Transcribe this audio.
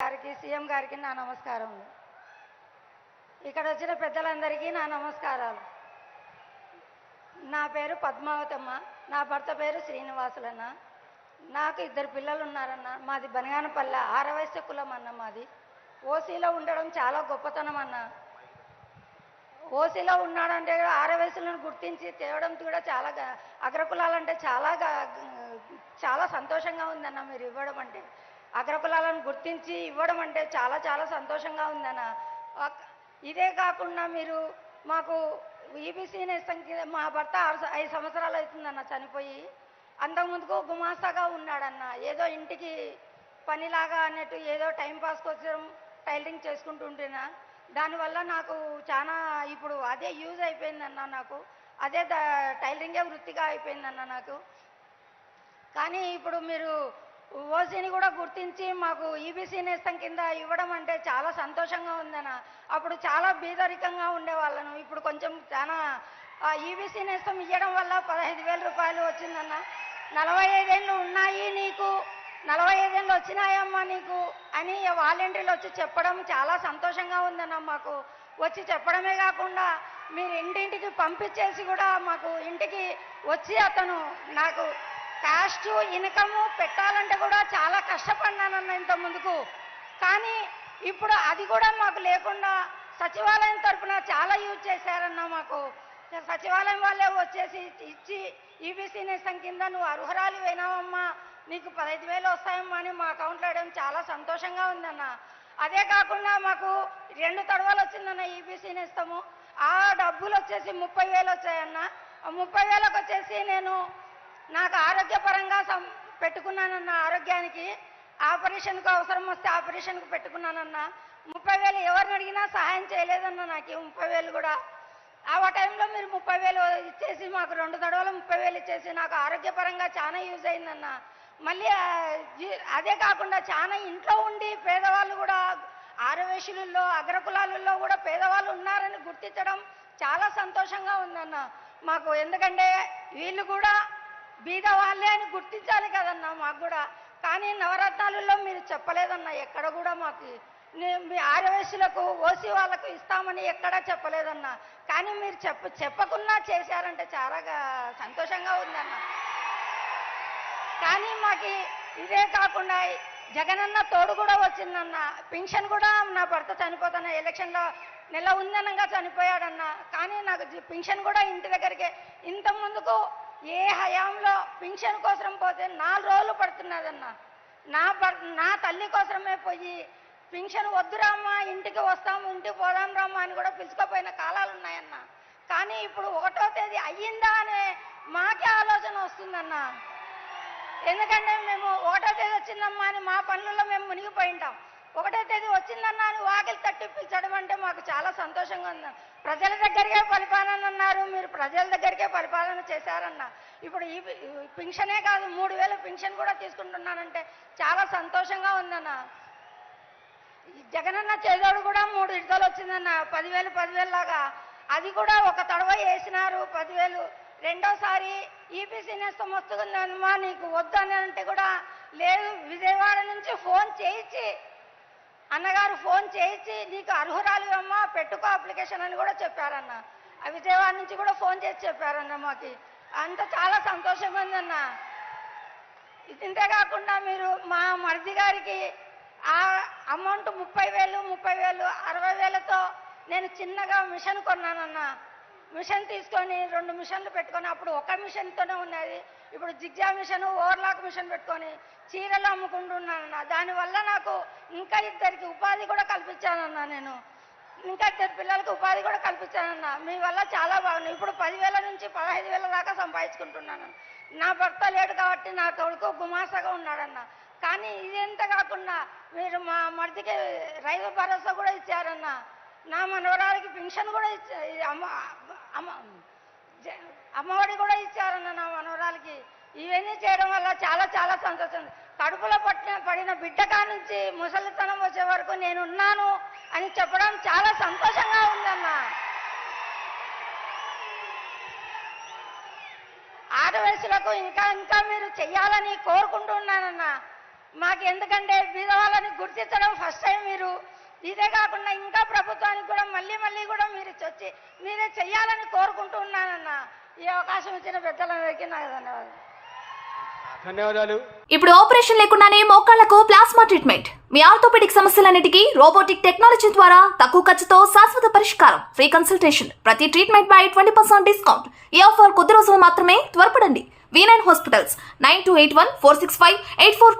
గారికి, సీఎం గారికి నా నమస్కారములు. ఇక్కడ వచ్చిన పెద్దలందరికీ నా నమస్కారాలు. నా పేరు పద్మావతమ్మ, నా భర్త పేరు శ్రీనివాసులన్న. నాకు 2 పిల్లలు ఉన్నారన్న. మాది బనగానపల్లె ఆరవయస్సు కులం అన్న. మాది ఓసీలో ఉండడం చాలా గొప్పతనం అన్న. ఓసీలో ఉన్నాడంటే ఆరవయసులను గుర్తించి తేవడం కూడా చాలా అగ్రకులాలంటే చాలా సంతోషంగా ఉందన్న. మీరు ఇవ్వడం అంటే అగ్రకులాలను గుర్తించి ఇవ్వడం అంటే చాలా సంతోషంగా ఉందన్న. ఇదే కాకుండా మీరు మాకు ఈబీసీ నేస్తం కింద మా భర్త 5 సంవత్సరాలు అవుతుందన్న చనిపోయి. అంతకుముందుకు గుమాస్తాగా ఉన్నాడన్న. ఏదో ఇంటికి పనిలాగా అన్నట్టు ఏదో టైంపాస్ కోసం టైలరింగ్ చేసుకుంటుంటేనా, దానివల్ల నాకు చాలా ఇప్పుడు అదే యూజ్ అయిపోయిందన్న. నాకు అదే టైలరింగే వృత్తిగా అయిపోయిందన్న నాకు. కానీ ఇప్పుడు మీరు ఓసీని కూడా గుర్తించి మాకు ఈబీసీ నేస్తం కింద ఇవ్వడం అంటే చాలా సంతోషంగా ఉందన్న. అప్పుడు చాలా బీదరికంగా ఉండేవాళ్ళను. ఇప్పుడు కొంచెం చాలా ఈబీసీ నేస్తం ఇవ్వడం వల్ల 15,000 రూపాయలు వచ్చిందన్న. 45 ఏళ్ళు ఉన్నాయి నీకు, 45 ఏళ్ళు వచ్చినాయమ్మా నీకు అని వాలంటీర్లు వచ్చి చెప్పడం చాలా సంతోషంగా ఉందన్న. మాకు వచ్చి చెప్పడమే కాకుండా మీరు ఇంటింటికి పంపించేసి కూడా మాకు ఇంటికి వచ్చి అతను నాకు కాస్ట్ ఇన్కమ్ పెట్టాలంటే కూడా చాలా కష్టపడినానన్న ఇంత ముందుకు. కానీ ఇప్పుడు అది కూడా మాకు లేకుండా సచివాలయం తరఫున చాలా యూజ్ చేశారన్న. మాకు సచివాలయం వాళ్ళే వచ్చేసి ఇచ్చి ఈబీసీ నేస్తం కింద నువ్వు అర్హురాలు అయినావమ్మా, నీకు 15,000 వస్తాయమ్మా అని మా అకౌంట్లో వేయడం చాలా సంతోషంగా ఉందన్న. అదే కాకుండా మాకు 2 తడవలు వచ్చిందన్న ఈబీసీ నేస్తము. ఆ డబ్బులు వచ్చేసి 30,000 వచ్చాయన్న. 30,000కి వచ్చేసి నేను నాకు ఆరోగ్యపరంగా పెట్టుకున్నానన్న. ఆరోగ్యానికి ఆపరేషన్కు అవసరం వస్తే ఆపరేషన్కు పెట్టుకున్నానన్న. 30,000 ఎవరిని అడిగినా సహాయం చేయలేదన్న. నాకు 30,000 కూడా ఆ టైంలో మీరు 30,000 ఇచ్చేసి మాకు 2 తడవలు 30,000 ఇచ్చేసి నాకు ఆరోగ్యపరంగా చాలా యూజ్ అయిందన్న. మళ్ళీ అదే కాకుండా చాలా ఇంట్లో ఉండి పేదవాళ్ళు కూడా ఆరవేశులలో అగ్రకులాలలో కూడా పేదవాళ్ళు ఉన్నారని గుర్తించడం చాలా సంతోషంగా ఉందన్న మాకు. ఎందుకంటే వీళ్ళు కూడా బీద వాళ్ళే అని గుర్తించాలి కదన్న మాకు కూడా. కానీ నవరత్నాలలో మీరు చెప్పలేదన్న. ఎక్కడ కూడా మాకు మీ ఆరవేశులకు ఓసీ వాళ్ళకు ఇస్తామని ఎక్కడా చెప్పలేదన్న. కానీ మీరు చెప్పకుండా చేశారంటే చాలా సంతోషంగా ఉందన్న. కానీ మాకు ఇదే కాకుండా జగనన్న తోడు కూడా వచ్చిందన్న. పింఛన్ కూడా నా భర్త చనిపోతున్న ఎలక్షన్లో నెల ఉందనంగా చనిపోయాడన్న. కానీ నాకు పింఛన్ కూడా ఇంటి దగ్గరికి ఇంత ముందుకు ఏ హయాంలో పింఛన్ కోసం పోతే 4 రోజులు పడుతున్నదన్న. నా తల్లి కోసమే పోయి పింఛన్ వద్దురామ్మా ఇంటికి వస్తాము, ఇంటికి పోదాం రామ్మా అని కూడా పిలుచుకోపోయిన కాలాలు ఉన్నాయన్న. కానీ ఇప్పుడు 1వ తేదీ అయ్యిందా అనే మాకే ఆలోచన వస్తుందన్న. ఎందుకంటే మేము 1వ తేదీ వచ్చిందమ్మా అని మా పనులలో మేము మునిగిపోయి ఉంటాం. 1వ తేదీ వచ్చిందన్నా అని వాకిలి తట్టి పిలిచడం అంటే మాకు చాలా సంతోషంగా ఉంది. ప్రజల దగ్గరికే పరిపాలన అన్నారు, మీరు ప్రజల దగ్గరికే పరిపాలన చేశారన్న. ఇప్పుడు ఈ పింఛనే కాదు 3,000 పింఛన్ కూడా తీసుకుంటున్నానంటే చాలా సంతోషంగా ఉందన్న. జగనన్న చేదోడు కూడా 3 విడతలు వచ్చిందన్న. 10,000 లాగా అది కూడా ఒక తడవ వేసినారు 10,000. రెండోసారి ఈబీసీ నేస్తం వస్తుందమ్మా నీకు వద్దని అంటే కూడా లేదు. విజయవాడ నుంచి ఫోన్ చేయించి అన్నగారు ఫోన్ చేయించి నీకు అర్హురాలు అమ్మా పెట్టుకో అప్లికేషన్ అని కూడా చెప్పారన్న. విజయవాడ నుంచి కూడా ఫోన్ చేసి చెప్పారన్న. మాకు అంత చాలా సంతోషంగా ఉందన్న. ఇంతే కాకుండా మీరు మా మరిది గారికి ఆ అమౌంట్ 30,000 60,000తో నేను చిన్నగా మిషన్ కొన్నానన్న. మిషన్ తీసుకొని 2 మిషన్లు పెట్టుకొని అప్పుడు ఒక మిషన్తోనే ఉన్నది. ఇప్పుడు జిగ్జా మిషన్ ఓవర్లాక్ మిషన్ పెట్టుకొని చీరలు అమ్ముకుంటున్నానన్న. దానివల్ల నాకు ఇంకా 2కి ఉపాధి కూడా కల్పించానన్న. నేను ఇంకా 2 పిల్లలకు ఉపాధి కూడా కల్పించానన్న. మీ వల్ల చాలా బాగుంది. ఇప్పుడు 10,000 నుంచి 15,000 దాకా సంపాదించుకుంటున్నాను. నా భర్త లేడు కాబట్టి నా కొడుకు గుమాసగా ఉన్నాడన్న. కానీ ఇదంతా కాకుండా మీరు మా మరిదికి రైతు భరోసా కూడా ఇచ్చారన్న. నా మనవరాలకి పింఛన్ కూడా అమ్మఒడి కూడా ఇచ్చారన్న నా మనవరాలకి. ఇవన్నీ చేయడం వల్ల చాలా సంతోషం. కడుపులో పడిన బిడ్డ కానుంచి ముసలితనం వచ్చే వరకు నేనున్నాను అని చెప్పడం చాలా సంతోషంగా ఉందన్న. ఆడవయసులకు ఇంకా మీరు చెయ్యాలని కోరుకుంటున్నానన్న. మాకు ఎందుకంటే బీద వాళ్ళని గుర్తించడం ఫస్ట్ టైం మీరు. ఇదే కాకుండా ఇంకా ప్రభుత్వానికి కూడా మళ్ళీ కూడా మీరు వచ్చి మీరే చెయ్యాలని కోరుకుంటూ ఉన్నానన్న. ఈ అవకాశం ఇచ్చిన పెద్దలందరికీ నాకు ధన్యవాదాలు. ఇప్పుడు ఆపరేషన్ లేకుండానే మోకాళ్లకు ప్లాస్మా ట్రీట్మెంట్. మీ ఆర్థోపెడిక్ సమస్యలన్నిటికీ రోబోటిక్ టెక్నాలజీ ద్వారా తక్కువ ఖర్చుతో శాశ్వత పరిష్కారం. Free consultation. ప్రతి ట్రీట్మెంట్ పై 20% డిస్కౌంట్. ఈ ఆఫర్ కొద్ది రోజులు మాత్రమే. త్వరపడండి. V9 hospitals 9281465842